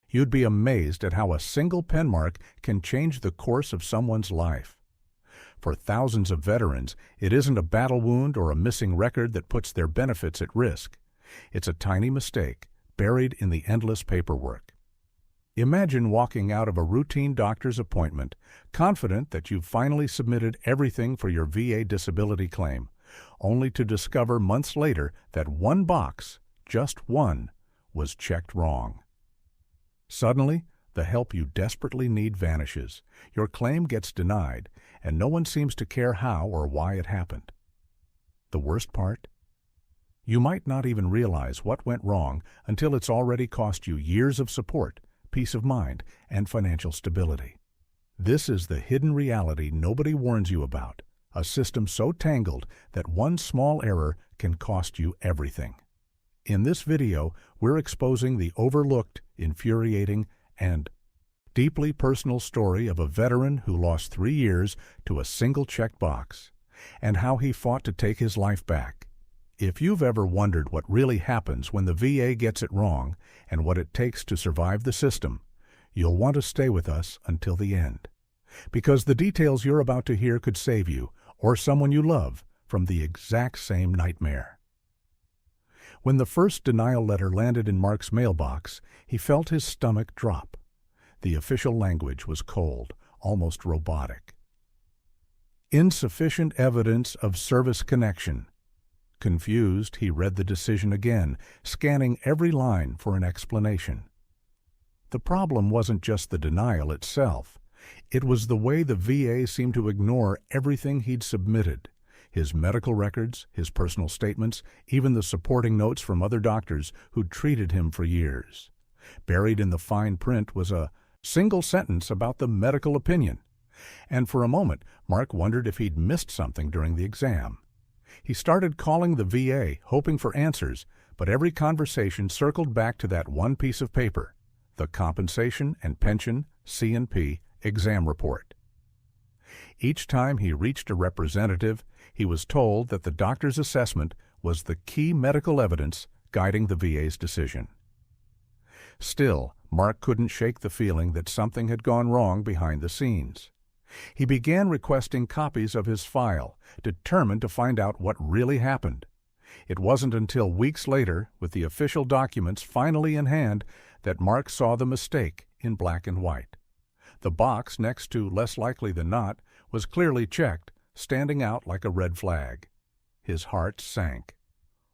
You'd be amazed at how a single pen mark can change the course of someone's life. For thousands of veterans, it isn't a battle wound or a missing record that puts their benefits at risk. It's a tiny mistake buried in the endless paperwork. Imagine walking out of a routine doctor's appointment, confident that you've finally submitted everything for your VA disability claim, only to discover months later that one box, just one, was checked wrong. Suddenly, the help you desperately need vanishes. Your claim gets denied, and no one seems to care how or why it happened. The worst part? You might not even realize what went wrong until it's already cost you years of support, peace of mind, and financial stability. This is the hidden reality nobody warns you about, a system so tangled that one small error can cost you everything. In this video, we're exposing the overlooked, infuriating, and deeply personal story of a veteran who lost 3 years to a single checkbox, and how he fought to take his life back. If you've ever wondered what really happens when the VA gets it wrong and what it takes to survive the system, you'll want to stay with us until the end. Because the details you're about to hear could save you, or someone you love, from the exact same nightmare. When the first denial letter landed in Mark's mailbox, he felt his stomach drop. The official language was cold, almost robotic. Insufficient evidence of service connection. Confused, he read the decision again, scanning every line for an explanation. The problem wasn't just the denial itself. It was the way the VA seemed to ignore everything he'd submitted. His medical records, his personal statements, even the supporting notes from other doctors who'd treated him for years. Buried in the fine print was a single sentence about the medical opinion. And for a moment, Mark wondered if he'd missed something during the exam. He started calling the VA, hoping for answers, but every conversation circled back to that one piece of paper, the Compensation and Pension C&P exam report. Each time he reached a representative, he was told that the doctor's assessment was the key medical evidence guiding the VA's decision. Still, Mark couldn't shake the feeling that something had gone wrong behind the scenes. He began requesting copies of his file, determined to find out what really happened. It wasn't until weeks later, with the official documents finally in hand, that Mark saw the mistake in black and white. The box next to "less likely than not" was clearly checked, standing out like a red flag. His heart sank.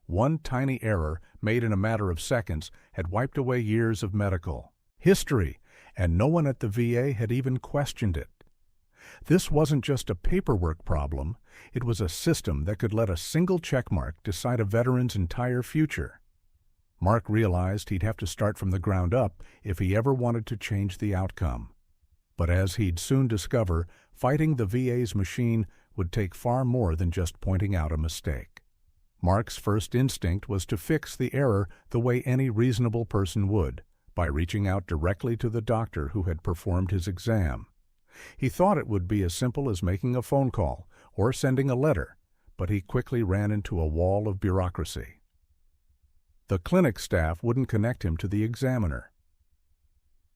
One tiny error, made in a matter of seconds, had wiped away years of medical history, and no one at the VA had even questioned it. This wasn't just a paperwork problem, it was a system that could let a single checkmark decide a veteran's entire future. Mark realized he'd have to start from the ground up if he ever wanted to change the outcome. But as he'd soon discover, fighting the VA's machine would take far more than just pointing out a mistake. Mark's first instinct was to fix the error the way any reasonable person would, by reaching out directly to the doctor who had performed his exam. He thought it would be as simple as making a phone call or sending a letter, but he quickly ran into a wall of bureaucracy. The clinic staff wouldn't connect him to the examiner.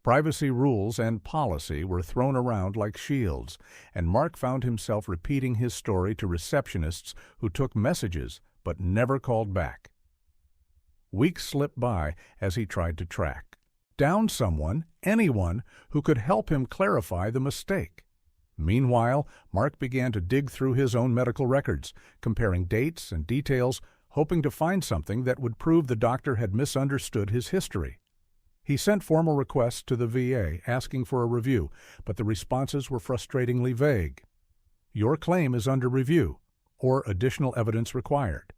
Privacy rules and policy were thrown around like shields, and Mark found himself repeating his story to receptionists who took messages but never called back. Weeks slipped by as he tried to track down someone, anyone, who could help him clarify the mistake. Meanwhile, Mark began to dig through his own medical records, comparing dates and details, hoping to find something that would prove the doctor had misunderstood his history. He sent formal requests to the VA asking for a review, but the responses were frustratingly vague. "Your claim is under review," or "additional evidence required."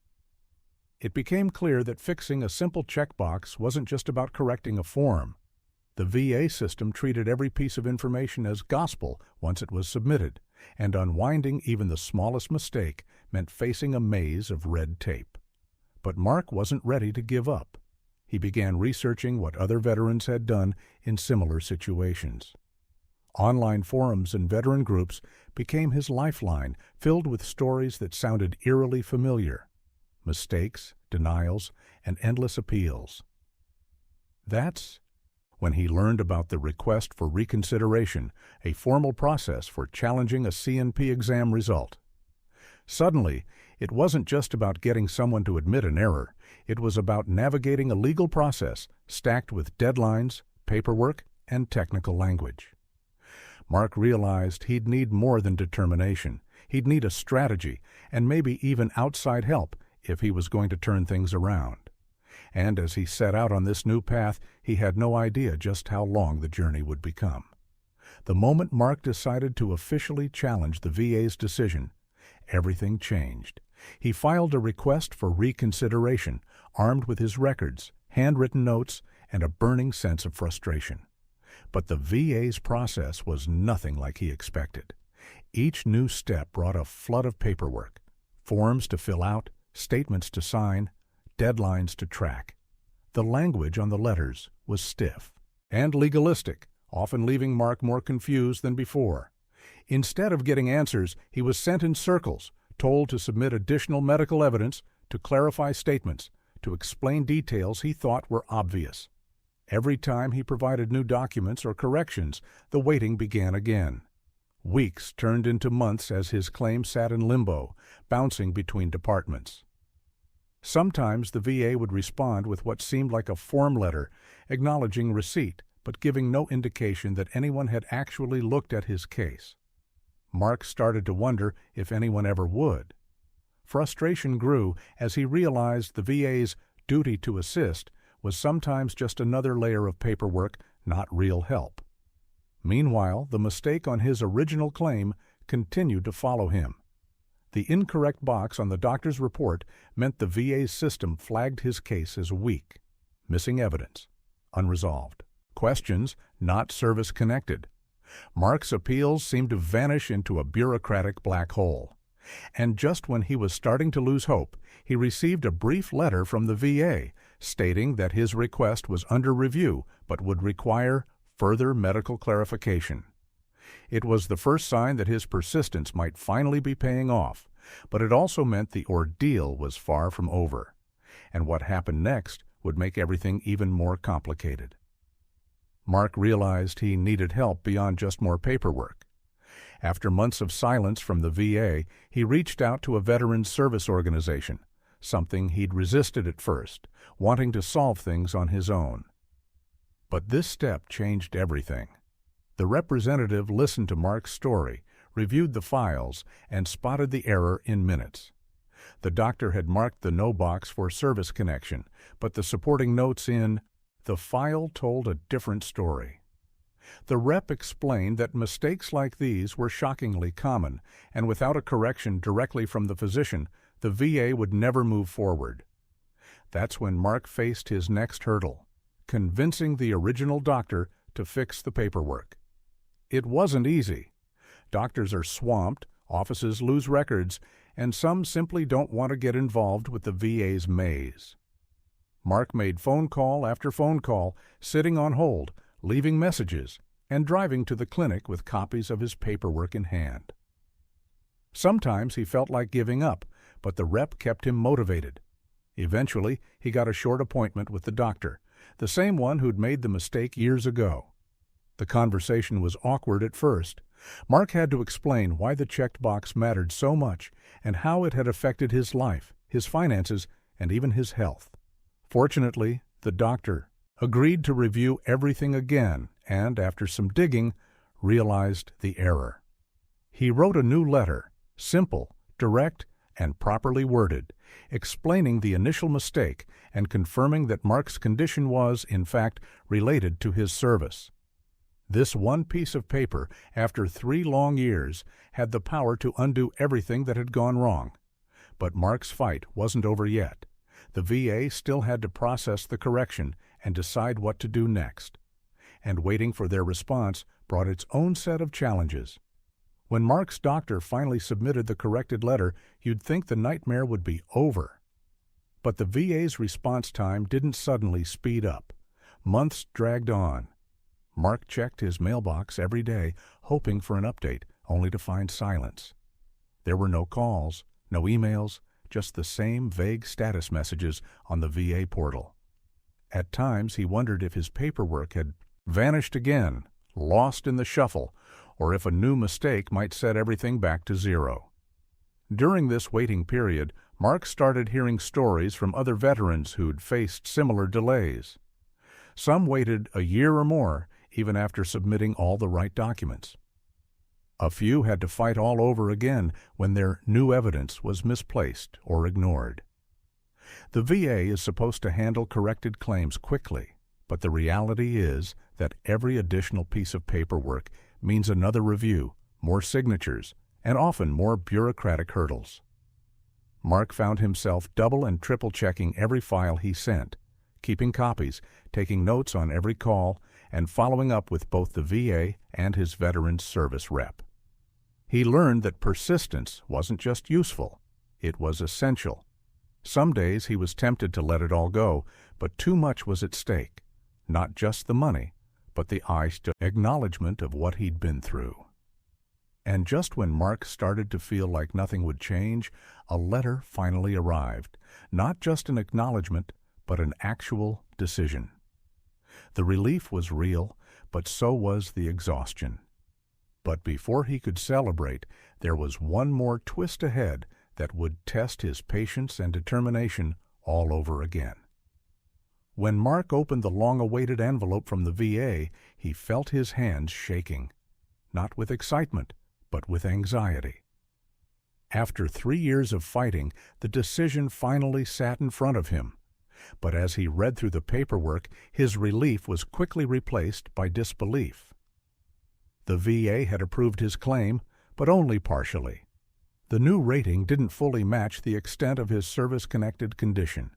It became clear that fixing a simple checkbox wasn't just about correcting a form. The VA system treated every piece of information as gospel once it was submitted, and unwinding even the smallest mistake meant facing a maze of red tape. But Mark wasn't ready to give up. He began researching what other veterans had done in similar situations. Online forums and veteran groups became his lifeline, filled with stories that sounded eerily familiar. Mistakes, denials, and endless appeals. That's when he learned about the request for reconsideration, a formal process for challenging a CNP exam result. Suddenly, it wasn't just about getting someone to admit an error. It was about navigating a legal process stacked with deadlines, paperwork, and technical language. Mark realized he'd need more than determination. He'd need a strategy, and maybe even outside help, if he was going to turn things around. And as he set out on this new path, he had no idea just how long the journey would become. The moment Mark decided to officially challenge the VA's decision, everything changed. He filed a request for reconsideration, armed with his records, handwritten notes, and a burning sense of frustration. But the VA's process was nothing like he expected. Each new step brought a flood of paperwork, forms to fill out, statements to sign, deadlines to track. The language on the letters was stiff and legalistic, often leaving Mark more confused than before. Instead of getting answers, he was sent in circles, told to submit additional medical evidence, to clarify statements, to explain details he thought were obvious. Every time he provided new documents or corrections, the waiting began again. Weeks turned into months as his claim sat in limbo, bouncing between departments. Sometimes the VA would respond with what seemed like a form letter, acknowledging receipt, but giving no indication that anyone had actually looked at his case. Mark started to wonder if anyone ever would. Frustration grew as he realized the VA's duty to assist was sometimes just another layer of paperwork, not real help. Meanwhile, the mistake on his original claim continued to follow him. The incorrect box on the doctor's report meant the VA's system flagged his case as weak, missing evidence, unresolved, questions not service-connected. Mark's appeals seemed to vanish into a bureaucratic black hole. And just when he was starting to lose hope, he received a brief letter from the VA stating that his request was under review but would require further medical clarification. It was the first sign that his persistence might finally be paying off, but it also meant the ordeal was far from over, and what happened next would make everything even more complicated. Mark realized he needed help beyond just more paperwork. After months of silence from the VA, he reached out to a veterans service organization, something he'd resisted at first, wanting to solve things on his own. But this step changed everything. The representative listened to Mark's story, reviewed the files, and spotted the error in minutes. The doctor had marked the no box for service connection, but the supporting notes in the file told a different story. The rep explained that mistakes like these were shockingly common, and without a correction directly from the physician, the VA would never move forward. That's when Mark faced his next hurdle, convincing the original doctor to fix the paperwork. It wasn't easy. Doctors are swamped, offices lose records, and some simply don't want to get involved with the VA's maze. Mark made phone call after phone call, sitting on hold, leaving messages, and driving to the clinic with copies of his paperwork in hand. Sometimes he felt like giving up, but the rep kept him motivated. Eventually, he got a short appointment with the doctor, the same one who'd made the mistake years ago. The conversation was awkward at first. Mark had to explain why the checked box mattered so much and how it had affected his life, his finances, and even his health. Fortunately, the doctor agreed to review everything again and, after some digging, realized the error. He wrote a new letter, simple, direct, and properly worded, explaining the initial mistake and confirming that Mark's condition was, in fact, related to his service. This one piece of paper, after 3 long years, had the power to undo everything that had gone wrong. But Mark's fight wasn't over yet. The VA still had to process the correction and decide what to do next. And waiting for their response brought its own set of challenges. When Mark's doctor finally submitted the corrected letter, you'd think the nightmare would be over. But the VA's response time didn't suddenly speed up. Months dragged on. Mark checked his mailbox every day, hoping for an update, only to find silence. There were no calls, no emails, just the same vague status messages on the VA portal. At times he wondered if his paperwork had vanished again, lost in the shuffle, or if a new mistake might set everything back to zero. During this waiting period, Mark started hearing stories from other veterans who'd faced similar delays. Some waited a year or more, even after submitting all the right documents. A few had to fight all over again when their new evidence was misplaced or ignored. The VA is supposed to handle corrected claims quickly, but the reality is that every additional piece of paperwork means another review, more signatures, and often more bureaucratic hurdles. Mark found himself double and triple checking every file he sent, keeping copies, taking notes on every call, and following up with both the VA and his Veterans Service rep. He learned that persistence wasn't just useful, it was essential. Some days he was tempted to let it all go, but too much was at stake. Not just the money, but the acknowledgement of what he'd been through. And just when Mark started to feel like nothing would change, a letter finally arrived. Not just an acknowledgement, but an actual decision. The relief was real, but so was the exhaustion. But before he could celebrate, there was one more twist ahead that would test his patience and determination all over again. When Mark opened the long-awaited envelope from the VA, he felt his hands shaking, not with excitement, but with anxiety. After 3 years of fighting, the decision finally sat in front of him. But as he read through the paperwork, his relief was quickly replaced by disbelief. The VA had approved his claim, but only partially. The new rating didn't fully match the extent of his service-connected condition.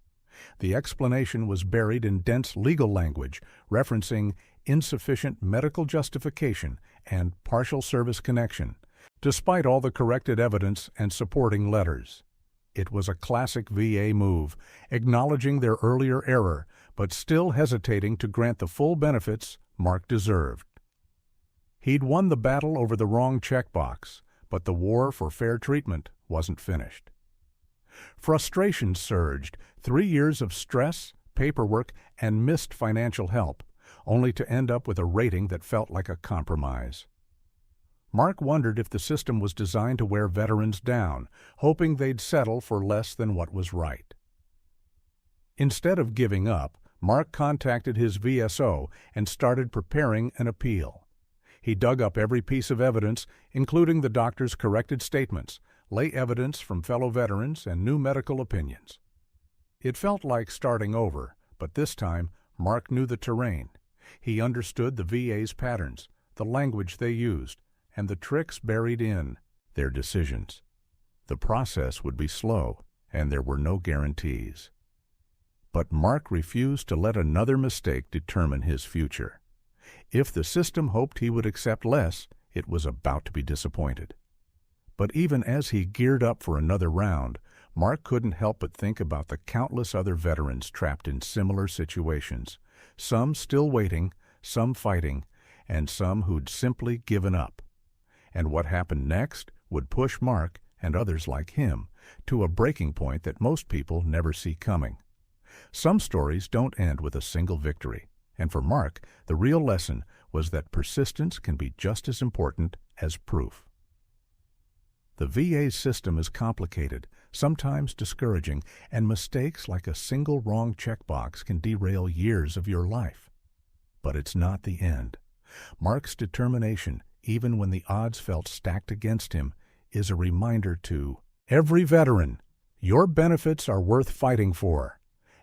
The explanation was buried in dense legal language, referencing insufficient medical justification and partial service connection, despite all the corrected evidence and supporting letters. It was a classic VA move, acknowledging their earlier error, but still hesitating to grant the full benefits Mark deserved. He'd won the battle over the wrong checkbox, but the war for fair treatment wasn't finished. Frustration surged, 3 years of stress, paperwork, and missed financial help, only to end up with a rating that felt like a compromise. Mark wondered if the system was designed to wear veterans down, hoping they'd settle for less than what was right. Instead of giving up, Mark contacted his VSO and started preparing an appeal. He dug up every piece of evidence, including the doctor's corrected statements, lay evidence from fellow veterans, and new medical opinions. It felt like starting over, but this time Mark knew the terrain. He understood the VA's patterns, the language they used, and the tricks buried in their decisions. The process would be slow, and there were no guarantees. But Mark refused to let another mistake determine his future. If the system hoped he would accept less, it was about to be disappointed. But even as he geared up for another round, Mark couldn't help but think about the countless other veterans trapped in similar situations, some still waiting, some fighting, and some who'd simply given up. And what happened next would push Mark, and others like him, to a breaking point that most people never see coming. Some stories don't end with a single victory, and for Mark, the real lesson was that persistence can be just as important as proof. The VA's system is complicated, sometimes discouraging, and mistakes like a single wrong checkbox can derail years of your life. But it's not the end. Mark's determination, even when the odds felt stacked against him, is a reminder to every veteran, your benefits are worth fighting for.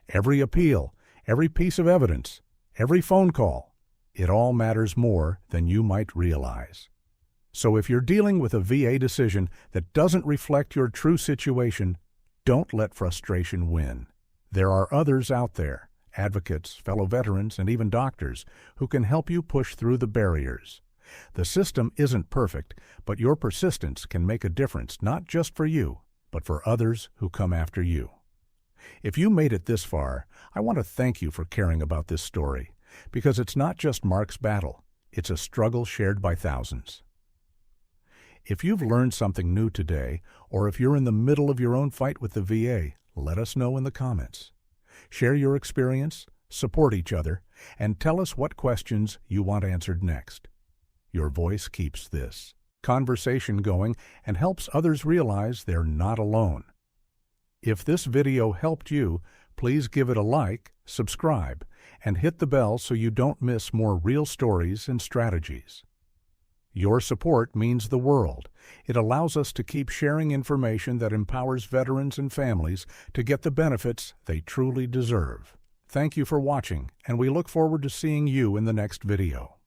Every appeal, every piece of evidence, every phone call, it all matters more than you might realize. So if you're dealing with a VA decision that doesn't reflect your true situation, don't let frustration win. There are others out there, advocates, fellow veterans, and even doctors, who can help you push through the barriers. The system isn't perfect, but your persistence can make a difference not just for you, but for others who come after you. If you made it this far, I want to thank you for caring about this story, because it's not just Mark's battle, it's a struggle shared by thousands. If you've learned something new today, or if you're in the middle of your own fight with the VA, let us know in the comments. Share your experience, support each other, and tell us what questions you want answered next. Your voice keeps this conversation going and helps others realize they're not alone. If this video helped you, please give it a like, subscribe, and hit the bell so you don't miss more real stories and strategies. Your support means the world. It allows us to keep sharing information that empowers veterans and families to get the benefits they truly deserve. Thank you for watching, and we look forward to seeing you in the next video.